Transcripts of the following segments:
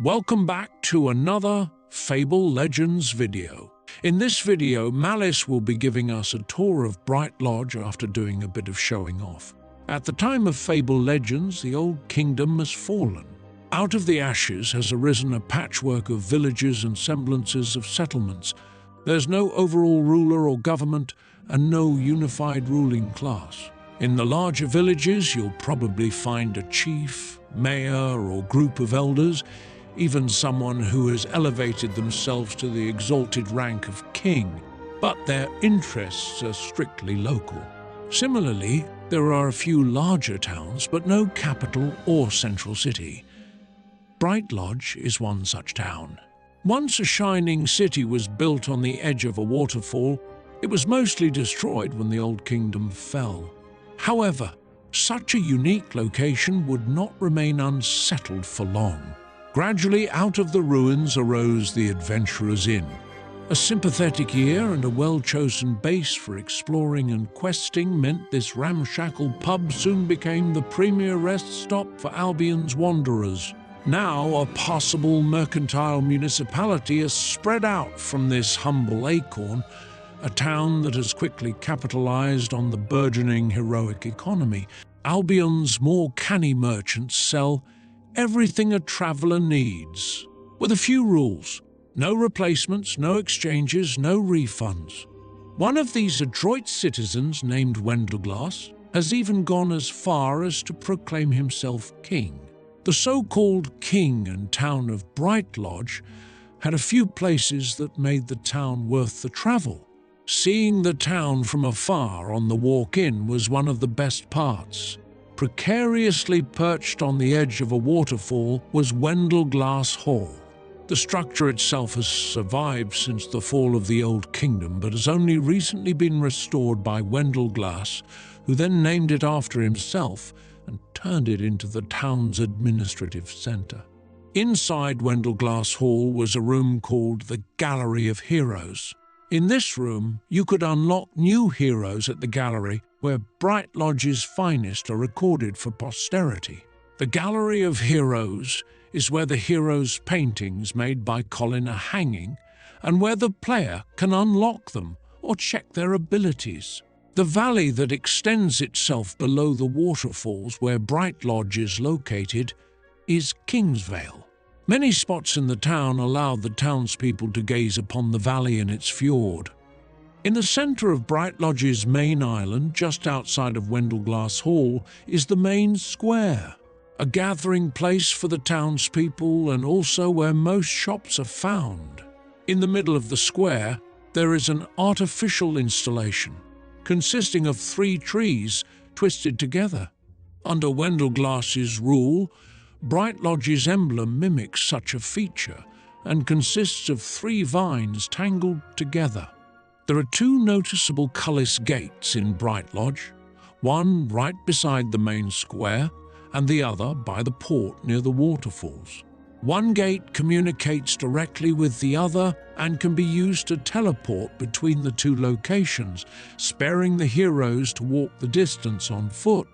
Welcome back to another Fable Legends video. In this video, Malice will be giving us a tour of Brightlodge after doing a bit of showing off. At the time of Fable Legends, the old kingdom has fallen. Out of the ashes has arisen a patchwork of villages and semblances of settlements. There's no overall ruler or government, and no unified ruling class. In the larger villages, you'll probably find a chief, mayor, or group of elders, even someone who has elevated themselves to the exalted rank of king, but their interests are strictly local. Similarly, there are a few larger towns, but no capital or central city. Brightlodge is one such town. Once a shining city was built on the edge of a waterfall, it was mostly destroyed when the old kingdom fell. However, such a unique location would not remain unsettled for long. Gradually, out of the ruins arose the Adventurers' Inn. A sympathetic ear and a well-chosen base for exploring and questing meant this ramshackle pub soon became the premier rest stop for Albion's wanderers. Now, a possible mercantile municipality has spread out from this humble acorn, a town that has quickly capitalized on the burgeoning heroic economy. Albion's more canny merchants sell everything a traveller needs, with a few rules: no replacements, no exchanges, no refunds. One of these adroit citizens, named Wendleglass, has even gone as far as to proclaim himself king. The so-called king and town of Brightlodge had a few places that made the town worth the travel. Seeing the town from afar on the walk-in was one of the best parts. Precariously perched on the edge of a waterfall was Wendleglass Hall. The structure itself has survived since the fall of the Old Kingdom, but has only recently been restored by Wendleglass, who then named it after himself and turned it into the town's administrative centre. Inside Wendleglass Hall was a room called the Gallery of Heroes. In this room, you could unlock new heroes at the gallery, where Brightlodge's finest are recorded for posterity. The Gallery of Heroes is where the heroes' paintings made by Colin are hanging, and where the player can unlock them or check their abilities. The valley that extends itself below the waterfalls where Brightlodge is located is Kingsvale. Many spots in the town allow the townspeople to gaze upon the valley and its fjord. In the centre of Brightlodge's main island, just outside of Wendleglass Hall, is the main square, a gathering place for the townspeople and also where most shops are found. In the middle of the square, there is an artificial installation, consisting of 3 trees twisted together. Under Wendleglass's rule, Brightlodge's emblem mimics such a feature and consists of 3 vines tangled together. There are 2 noticeable cullis gates in Brightlodge, one right beside the main square and the other by the port near the waterfalls. One gate communicates directly with the other and can be used to teleport between the 2 locations, sparing the heroes to walk the distance on foot.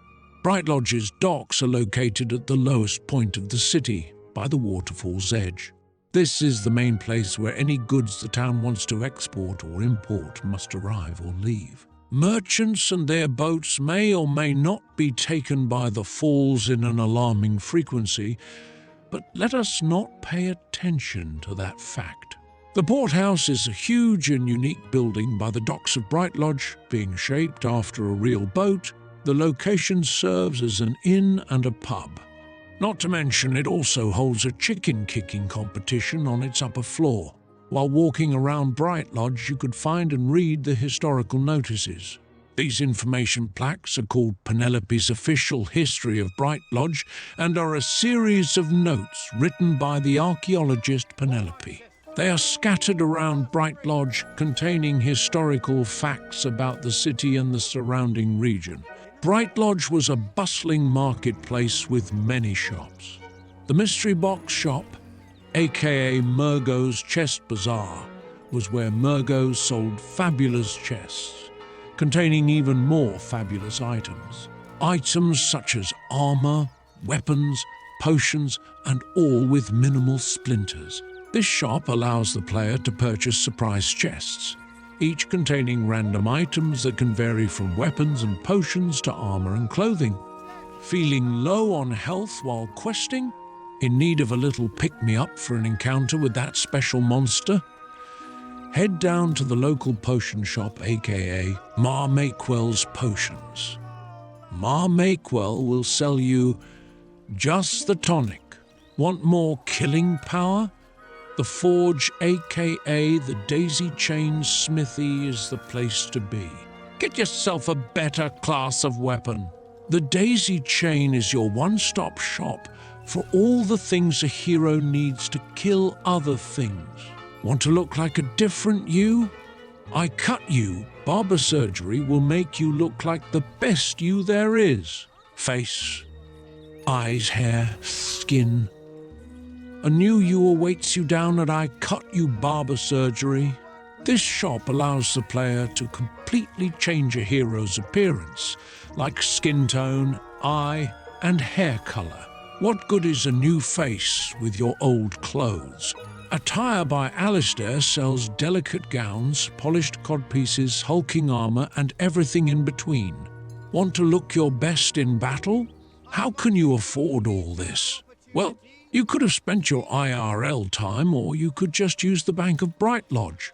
Brightlodge's docks are located at the lowest point of the city, by the waterfall's edge. This is the main place where any goods the town wants to export or import must arrive or leave. Merchants and their boats may or may not be taken by the falls in an alarming frequency, but let us not pay attention to that fact. The porthouse is a huge and unique building by the docks of Brightlodge, being shaped after a real boat. The location serves as an inn and a pub. Not to mention, it also holds a chicken-kicking competition on its upper floor. While walking around Brightlodge, you could find and read the historical notices. These information plaques are called Penelope's Official History of Brightlodge and are a series of notes written by the archaeologist Penelope. They are scattered around Brightlodge, containing historical facts about the city and the surrounding region. Brightlodge was a bustling marketplace with many shops. The Mystery Box Shop, aka Murgo's Chest Bazaar, was where Murgo sold fabulous chests, containing even more fabulous items. Items such as armor, weapons, potions, and all with minimal splinters. This shop allows the player to purchase surprise chests, each containing random items that can vary from weapons and potions to armor and clothing. Feeling low on health while questing? In need of a little pick-me-up for an encounter with that special monster? Head down to the local potion shop, aka Ma Makewell's Potions. Ma Makewell will sell you just the tonic. Want more killing power? The Forge, aka the Daisy Chain Smithy, is the place to be. Get yourself a better class of weapon. The Daisy Chain is your one-stop shop for all the things a hero needs to kill other things. Want to look like a different you? I Cut You Barber Surgery will make you look like the best you there is. Face, eyes, hair, skin. A new you awaits you down at I Cut You Barber Surgery. This shop allows the player to completely change a hero's appearance, like skin tone, eye, and hair color. What good is a new face with your old clothes? Attire by Alistair sells delicate gowns, polished codpieces, hulking armor, and everything in between. Want to look your best in battle? How can you afford all this? Well, you could have spent your IRL time, or you could just use the Bank of Brightlodge.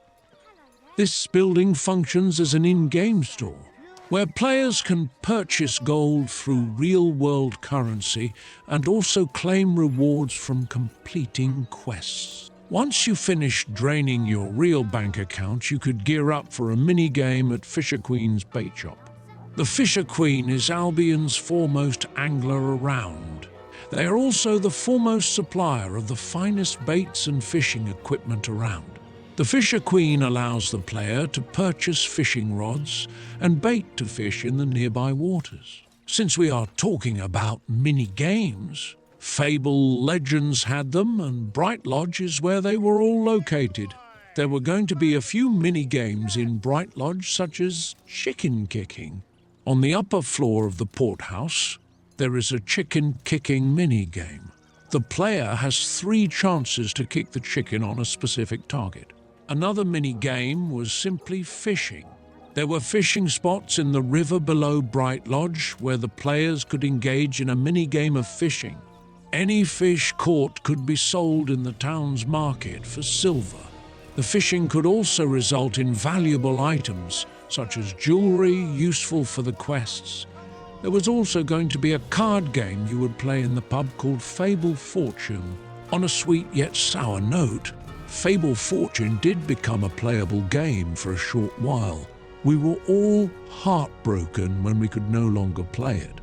This building functions as an in-game store, where players can purchase gold through real-world currency and also claim rewards from completing quests. Once you finish draining your real bank account, you could gear up for a mini-game at Fisher Queen's bait shop. The Fisher Queen is Albion's foremost angler around. They are also the foremost supplier of the finest baits and fishing equipment around. The Fisher Queen allows the player to purchase fishing rods and bait to fish in the nearby waters. Since we are talking about mini-games, Fable Legends had them, and Brightlodge is where they were all located. There were going to be a few mini-games in Brightlodge, such as chicken kicking. On the upper floor of the porthouse, there is a chicken kicking mini-game. The player has 3 chances to kick the chicken on a specific target. Another mini-game was simply fishing. There were fishing spots in the river below Brightlodge where the players could engage in a mini-game of fishing. Any fish caught could be sold in the town's market for silver. The fishing could also result in valuable items, such as jewelry useful for the quests. There was also going to be a card game you would play in the pub called Fable Fortune. On a sweet yet sour note, Fable Fortune did become a playable game for a short while. We were all heartbroken when we could no longer play it.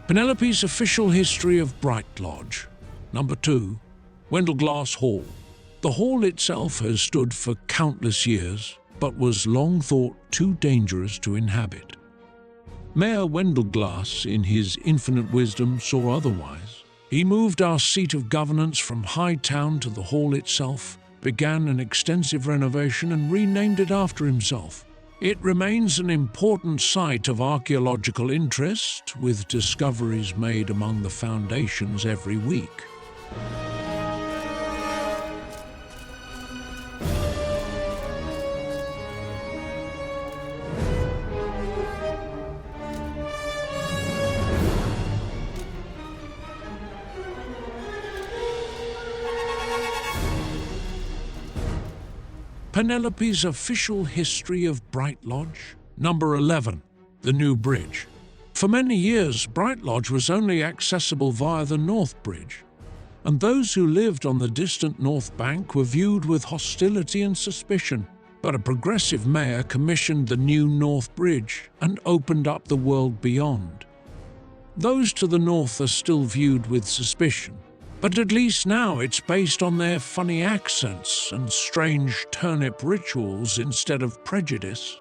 Penelope's official history of Brightlodge. Number 2, Wendleglass Hall. The hall itself has stood for countless years, but was long thought too dangerous to inhabit. Mayor Wendleglass, in his infinite wisdom, saw otherwise. He moved our seat of governance from Hightown to the hall itself, began an extensive renovation and renamed it after himself. It remains an important site of archaeological interest, with discoveries made among the foundations every week. Penelope's official history of Brightlodge. Number 11, the new bridge. For many years, Brightlodge was only accessible via the North Bridge, and those who lived on the distant North Bank were viewed with hostility and suspicion. But a progressive mayor commissioned the new North Bridge and opened up the world beyond. Those to the north are still viewed with suspicion, But at least now it's based on their funny accents and strange turnip rituals instead of prejudice.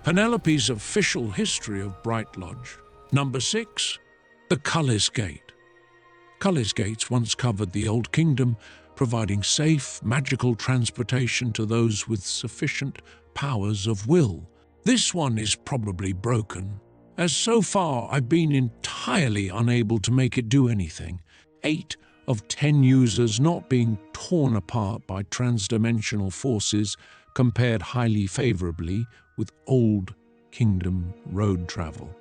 Penelope's official history of Brightlodge. Number 6. The Cullis Gate. Cullis Gates once covered the Old Kingdom, providing safe, magical transportation to those with sufficient powers of will. This one is probably broken, as so far I've been entirely unable to make it do anything. 8 of 10 users not being torn apart by transdimensional forces compared highly favorably with Old Kingdom road travel.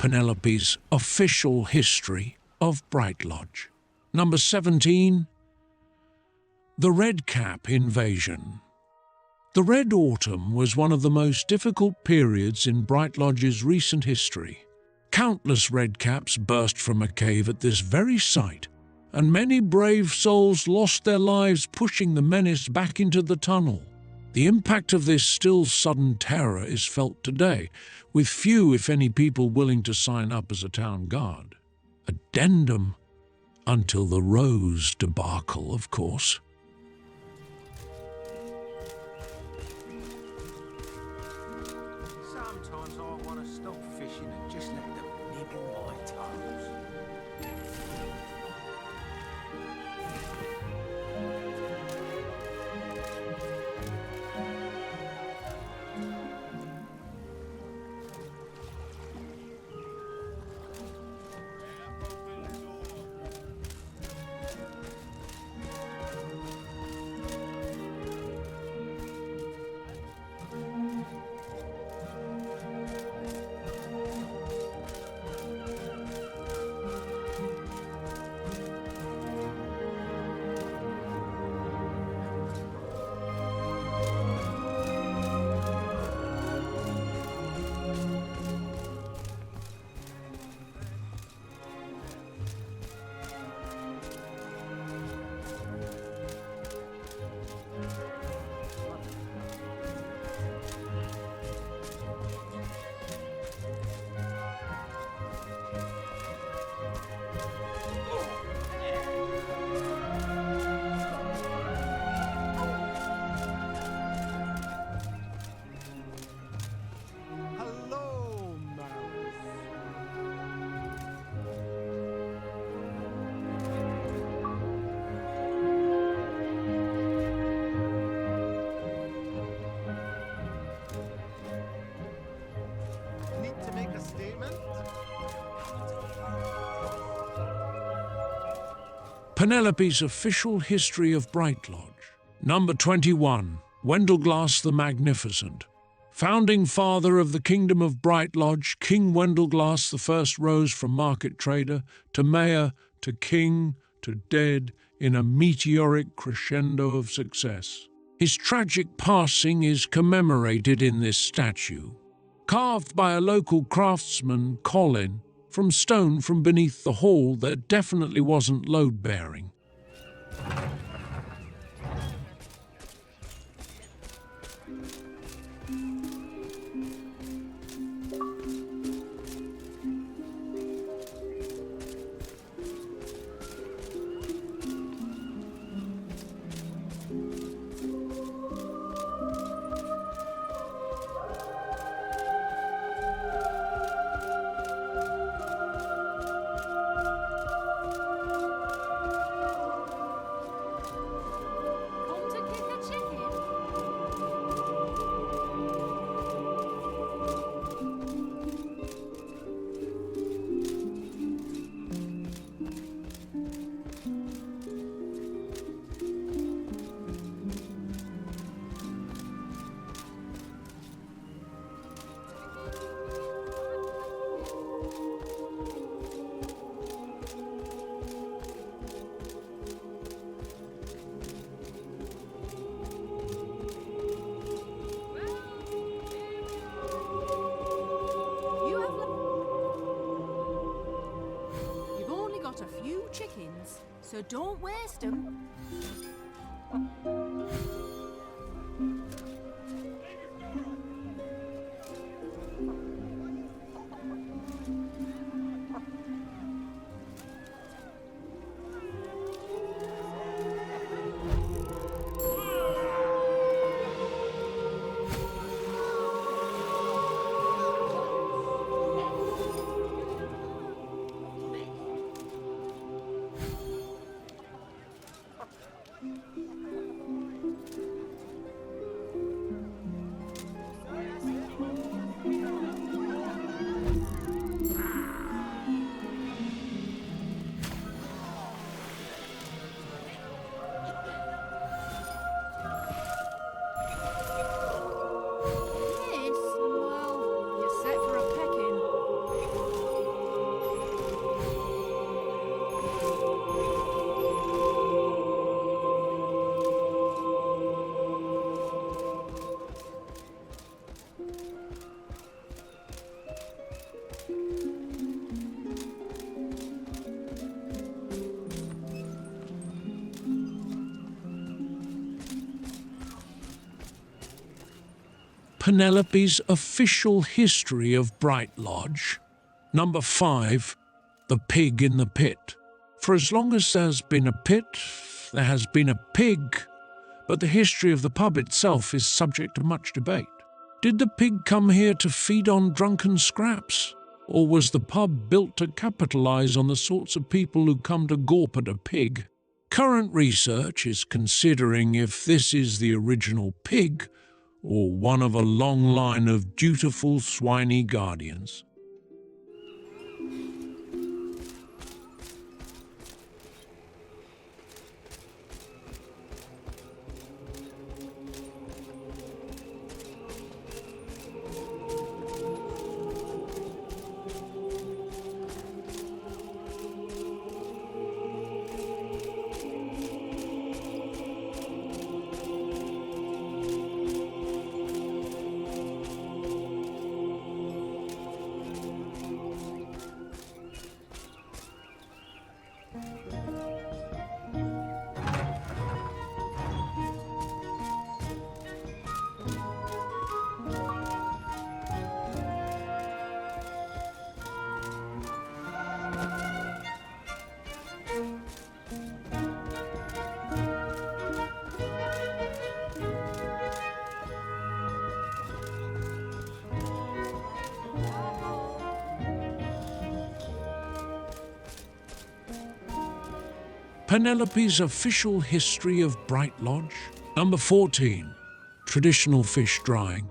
Penelope's official history of Brightlodge. Number 17. The Redcap Invasion. The Red Autumn was one of the most difficult periods in Brightlodge's recent history. Countless redcaps burst from a cave at this very site, and many brave souls lost their lives pushing the menace back into the tunnel. The impact of this still sudden terror is felt today, with few, if any, people willing to sign up as a town guard. Addendum until the Rose debacle, of course. Sometimes I want to stop fishing and just let them nibble my toes. Hello, Malice. Need to make a statement? Penelope's official history of Brightlodge. Number 21. Wendelglass the Magnificent. Founding father of the Kingdom of Brightlodge, King Wendelglass I rose from market trader to mayor to king to dead in a meteoric crescendo of success. His tragic passing is commemorated in this statue, carved by a local craftsman, Colin, from stone from beneath the hall that definitely wasn't load-bearing. Chickens, so don't waste them. Penelope's official history of Brightlodge. Number 5. The Pig in the Pit. For as long as there's been a pit, there has been a pig, but the history of the pub itself is subject to much debate. Did the pig come here to feed on drunken scraps? Or was the pub built to capitalize on the sorts of people who come to gawp at a pig? Current research is considering if this is the original pig or one of a long line of dutiful swiney guardians. Penelope's official history of Brightlodge. Number 14. Traditional fish drying.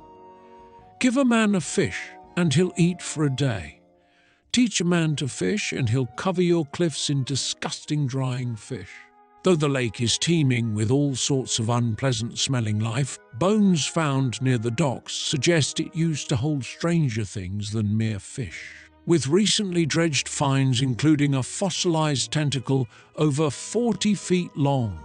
Give a man a fish, and he'll eat for a day. Teach a man to fish, and he'll cover your cliffs in disgusting drying fish. Though the lake is teeming with all sorts of unpleasant-smelling life, bones found near the docks suggest it used to hold stranger things than mere fish, with recently dredged finds including a fossilized tentacle over 40 feet long.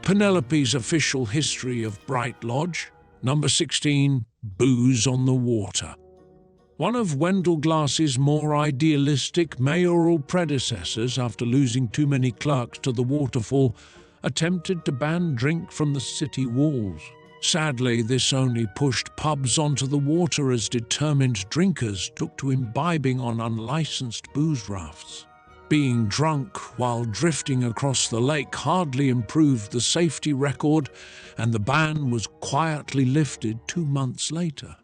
Penelope's official history of Brightlodge. Number 16, Booze on the Water. One of Wendell Glass's more idealistic mayoral predecessors, after losing too many clerks to the waterfall, attempted to ban drink from the city walls. Sadly, this only pushed pubs onto the water as determined drinkers took to imbibing on unlicensed booze rafts. Being drunk while drifting across the lake hardly improved the safety record, and the ban was quietly lifted 2 months later.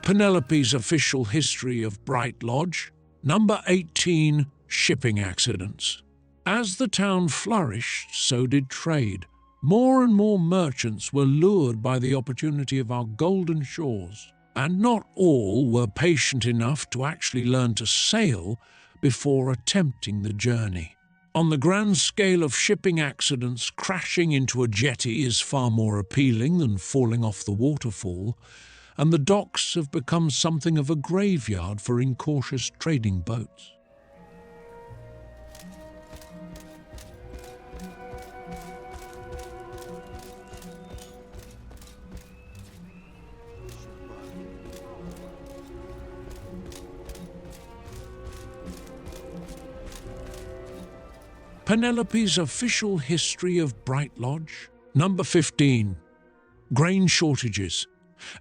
Penelope's official history of Brightlodge. Number 18, Shipping Accidents. As the town flourished, so did trade. More and more merchants were lured by the opportunity of our golden shores, and not all were patient enough to actually learn to sail before attempting the journey. On the grand scale of shipping accidents, crashing into a jetty is far more appealing than falling off the waterfall, and the docks have become something of a graveyard for incautious trading boats. Penelope's official history of Brightlodge. Number 15, Grain Shortages.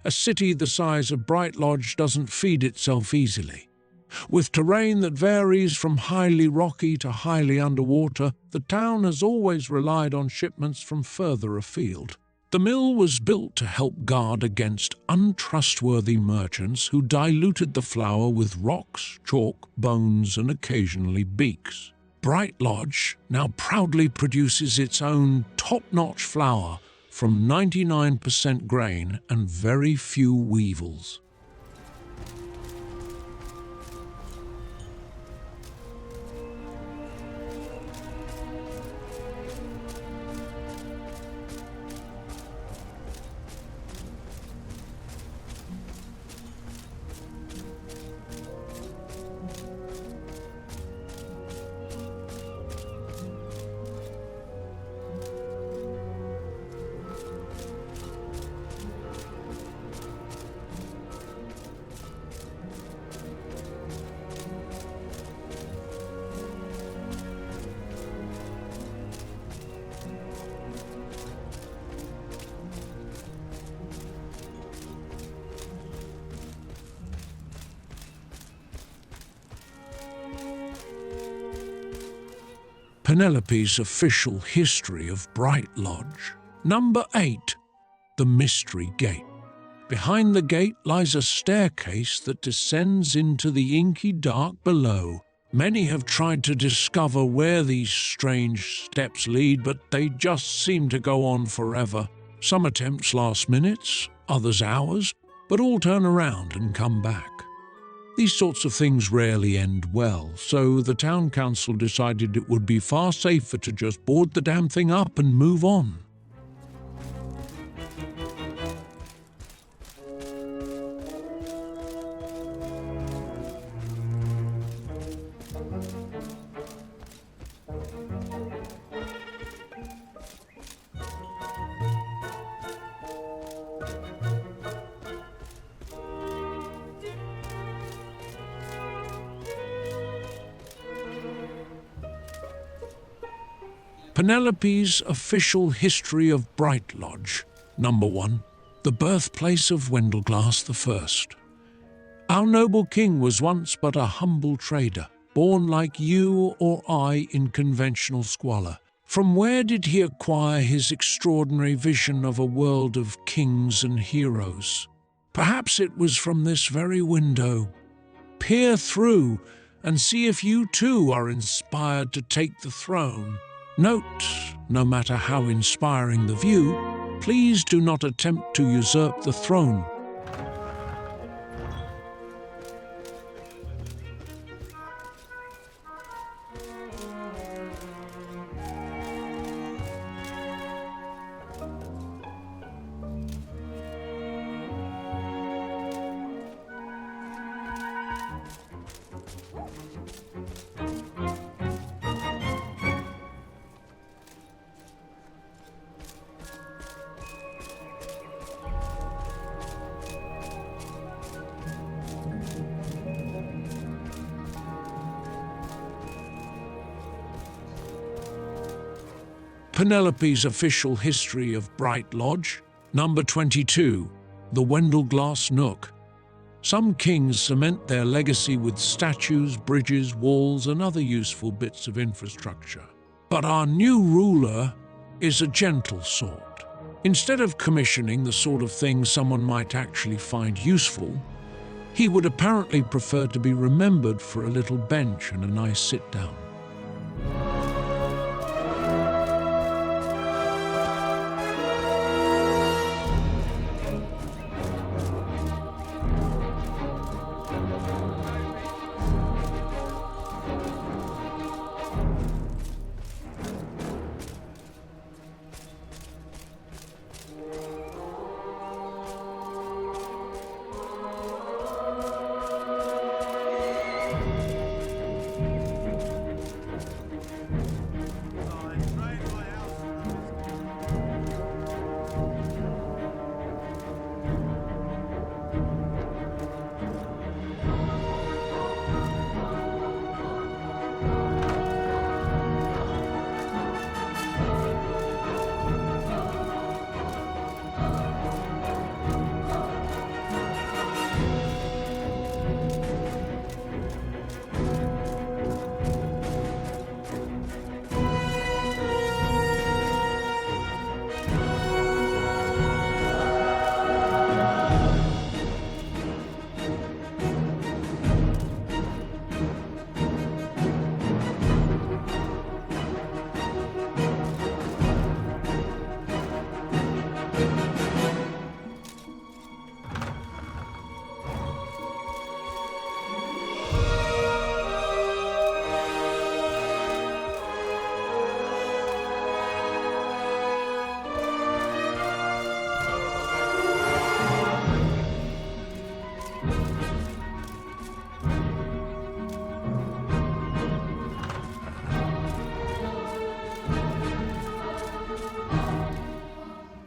A city the size of Brightlodge doesn't feed itself easily. With terrain that varies from highly rocky to highly underwater, the town has always relied on shipments from further afield. The mill was built to help guard against untrustworthy merchants who diluted the flour with rocks, chalk, bones, and occasionally beaks. Brightlodge now proudly produces its own top-notch flour from 99% grain and very few weevils. Penelope's official history of Brightlodge. Number 8, the Mystery Gate. Behind the gate lies a staircase that descends into the inky dark below. Many have tried to discover where these strange steps lead, but they just seem to go on forever. Some attempts last minutes, others hours, but all turn around and come back. These sorts of things rarely end well, so the town council decided it would be far safer to just board the damn thing up and move on. Penelope's official history of Brightlodge. Number 1. The birthplace of Wendleglass I. Our noble king was once but a humble trader, born like you or I in conventional squalor. From where did he acquire his extraordinary vision of a world of kings and heroes? Perhaps it was from this very window. Peer through and see if you too are inspired to take the throne. Note, no matter how inspiring the view, please do not attempt to usurp the throne. Penelope's official history of Brightlodge. Number 22. The Wendleglass Nook. Some kings cement their legacy with statues, bridges, walls, and other useful bits of infrastructure. But our new ruler is a gentle sort. Instead of commissioning the sort of thing someone might actually find useful, he would apparently prefer to be remembered for a little bench and a nice sit-down.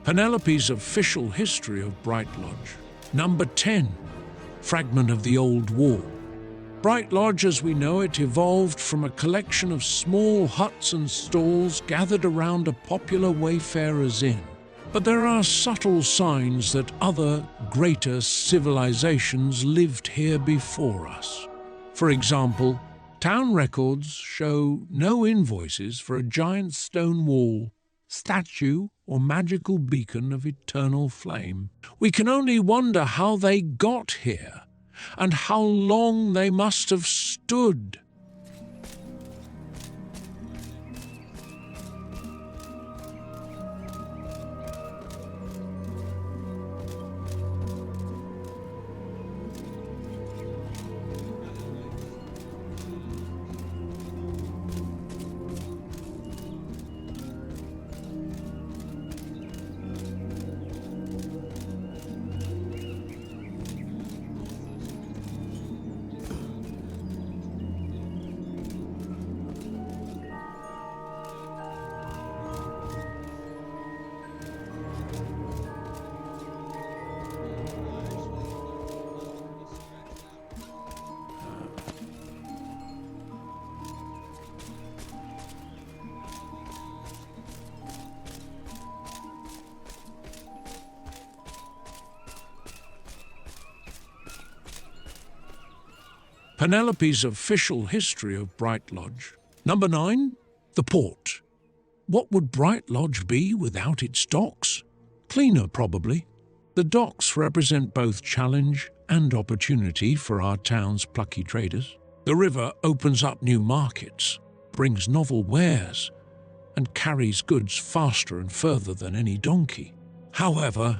Penelope's official history of Brightlodge. Number 10. Fragment of the Old Wall. Brightlodge as we know it evolved from a collection of small huts and stalls gathered around a popular wayfarer's inn. But there are subtle signs that other, greater civilizations lived here before us. For example, town records show no invoices for a giant stone wall, statue, or magical beacon of eternal flame. We can only wonder how they got here, and how long they must have stood. Penelope's official history of Brightlodge. Number 9. The port. What would Brightlodge be without its docks? Cleaner, probably. The docks represent both challenge and opportunity for our town's plucky traders. The river opens up new markets, brings novel wares, and carries goods faster and further than any donkey. However,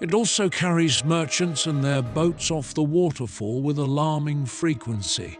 it also carries merchants and their boats off the waterfall with alarming frequency.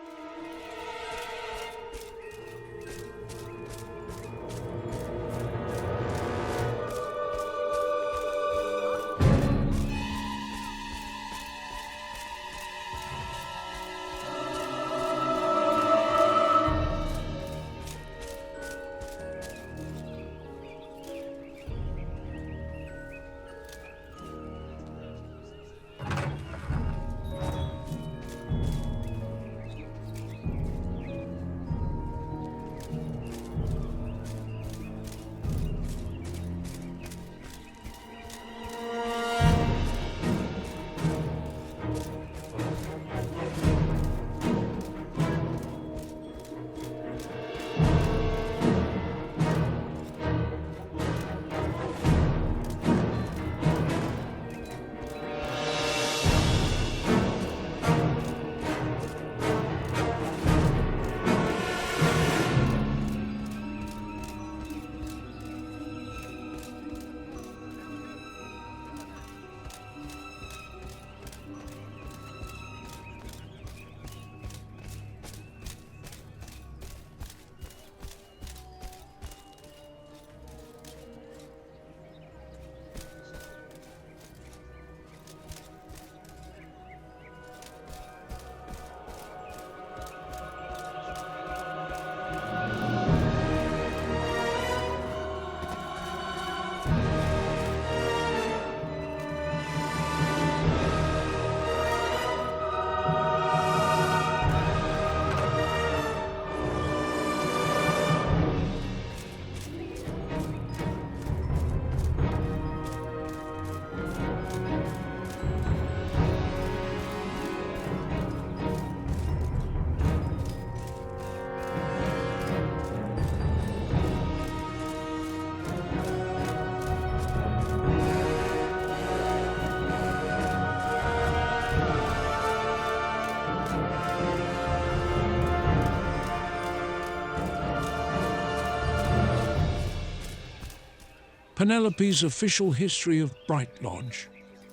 Penelope's official history of Brightlodge.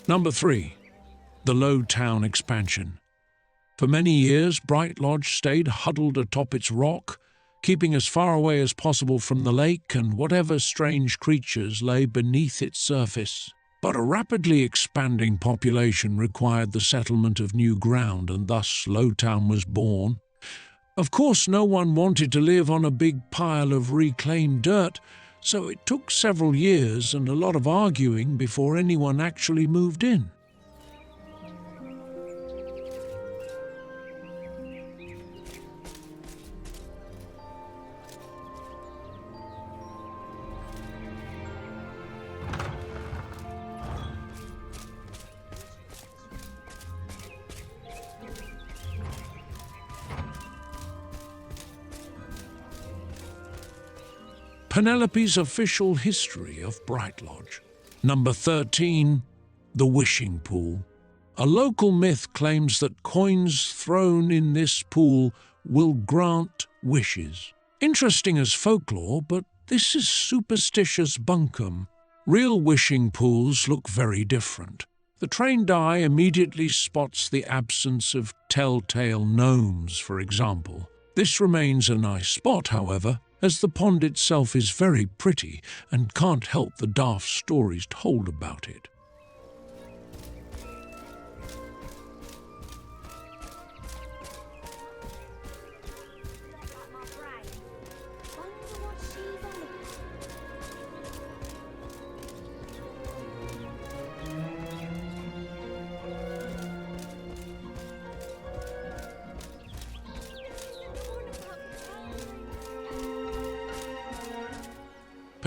Number 3. The Low Town expansion. For many years, Brightlodge stayed huddled atop its rock, keeping as far away as possible from the lake and whatever strange creatures lay beneath its surface. But a rapidly expanding population required the settlement of new ground, and thus Lowtown was born. Of course, no one wanted to live on a big pile of reclaimed dirt, so it took several years and a lot of arguing before anyone actually moved in. Penelope's official history of Brightlodge. Number 13. The Wishing Pool. A local myth claims that coins thrown in this pool will grant wishes. Interesting as folklore, but this is superstitious bunkum. Real wishing pools look very different. The trained eye immediately spots the absence of telltale gnomes, for example. This remains a nice spot, however, as the pond itself is very pretty and can't help the daft stories told about it.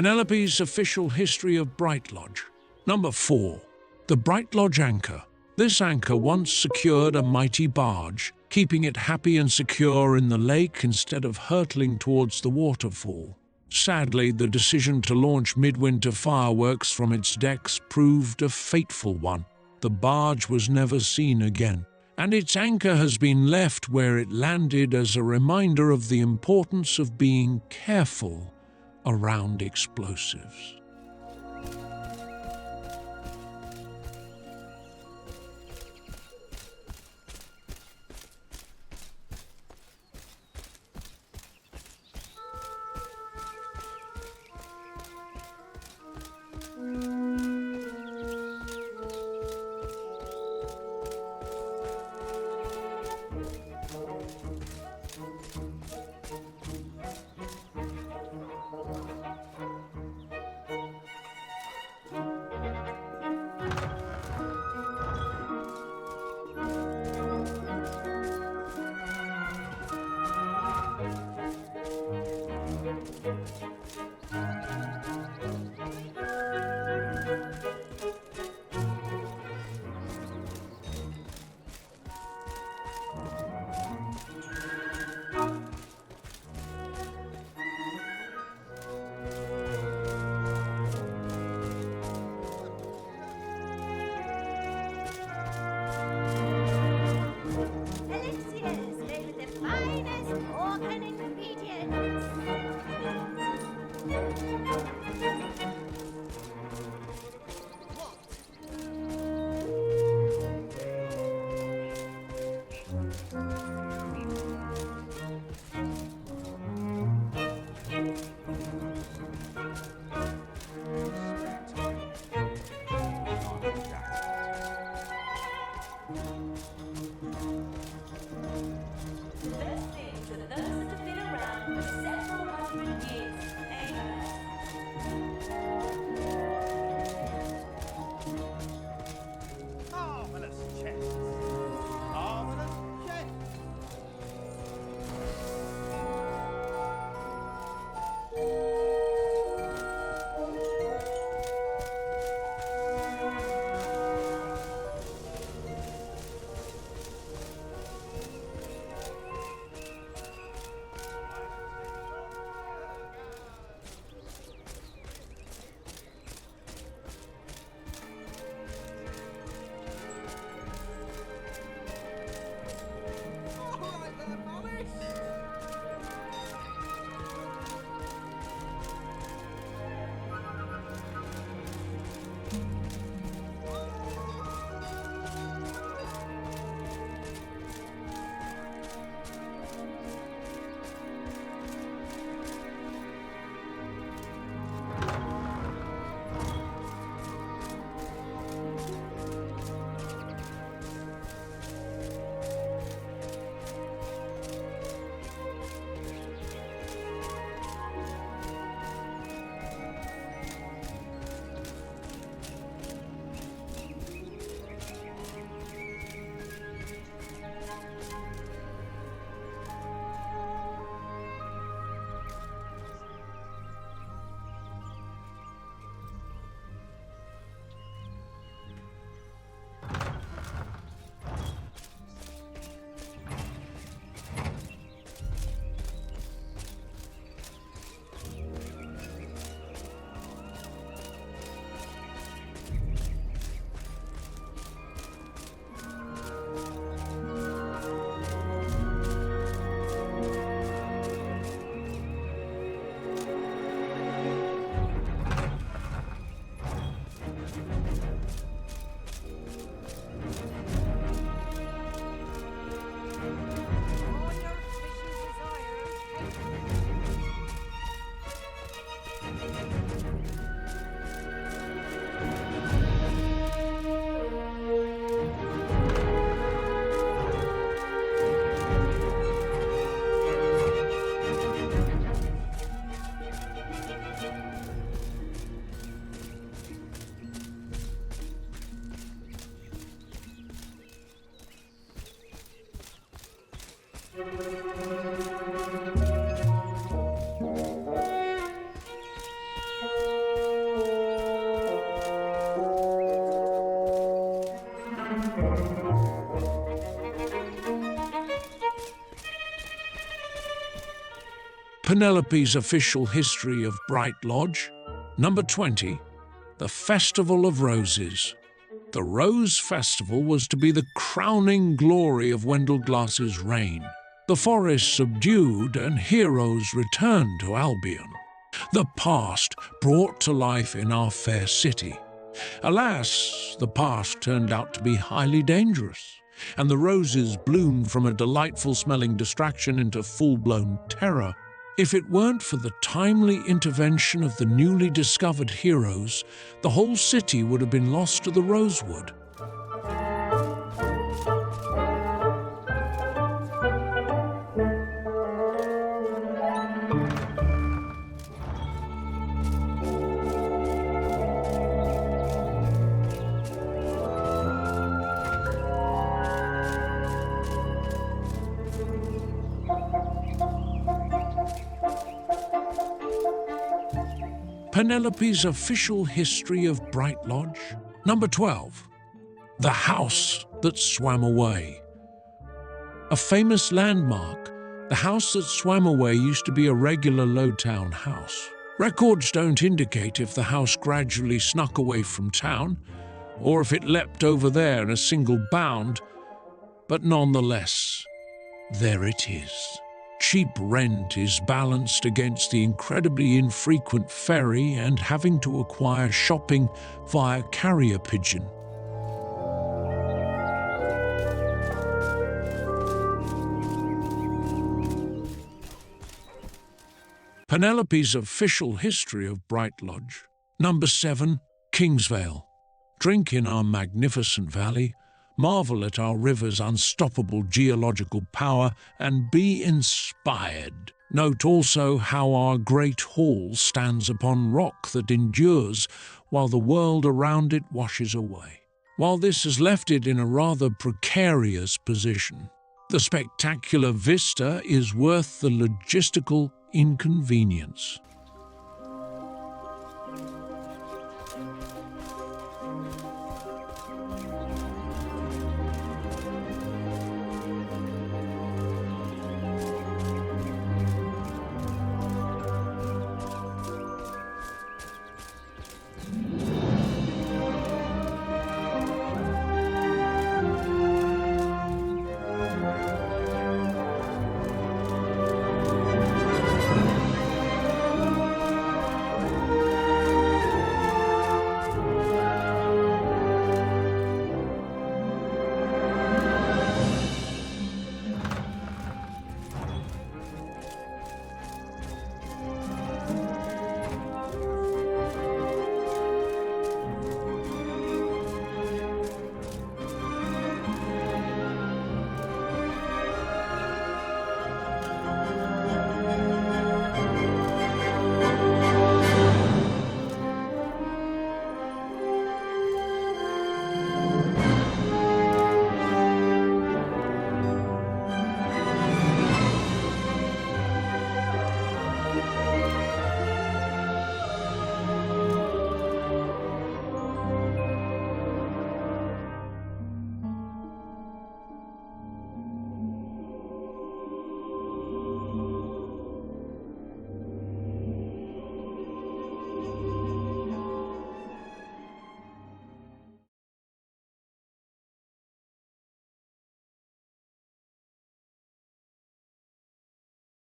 Penelope's official history of Brightlodge. Number 4. The Brightlodge Anchor. This anchor once secured a mighty barge, keeping it happy and secure in the lake instead of hurtling towards the waterfall. Sadly, the decision to launch midwinter fireworks from its decks proved a fateful one. The barge was never seen again, and its anchor has been left where it landed as a reminder of the importance of being careful around explosives. Penelope's official history of Brightlodge. Number 20. The Festival of Roses. The Rose Festival was to be the crowning glory of Wendell-Glass's reign. The forest subdued and heroes returned to Albion. The past brought to life in our fair city. Alas, the past turned out to be highly dangerous, and the roses bloomed from a delightful-smelling distraction into full-blown terror. If it weren't for the timely intervention of the newly discovered heroes, the whole city would have been lost to the Rosewood. Penelope's official history of Brightlodge. Number 12. The House That Swam Away. A famous landmark, the house that swam away used to be a regular Lowtown house. Records don't indicate if the house gradually snuck away from town, or if it leapt over there in a single bound, but nonetheless, there it is. Cheap rent is balanced against the incredibly infrequent ferry and having to acquire shopping via carrier pigeon. Penelope's official history of Brightlodge. Number 7. Kingsvale. Drink in our magnificent valley, marvel at our river's unstoppable geological power, and be inspired. Note also how our great hall stands upon rock that endures while the world around it washes away. While this has left it in a rather precarious position, the spectacular vista is worth the logistical inconvenience.